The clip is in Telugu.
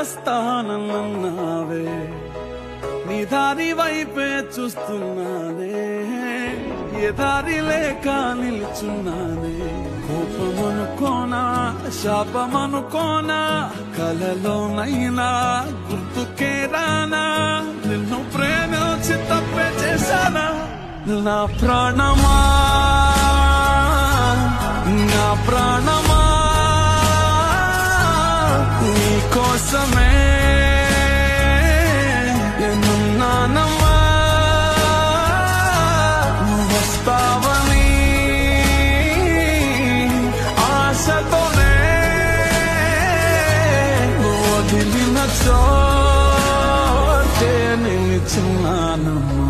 వస్తానన్నావే, నీ దారి వైపే చూస్తున్నానే, ఏ దారి లేక నిల్చున్నానే. కోపమనుకోనా, శాపమనుకోనా, కలలోనైనా గుర్తుకే రానా, నిన్ను ప్రేమించి తప్పే చేశానా. నా ప్రాణమా, నా ప్రాణమా, నీ కోసమే నేనున్నానమ్మా. నువ్వు వస్తావని ఆశతోనే వదిలిన చోటే నిలుచున్నానమ్మా.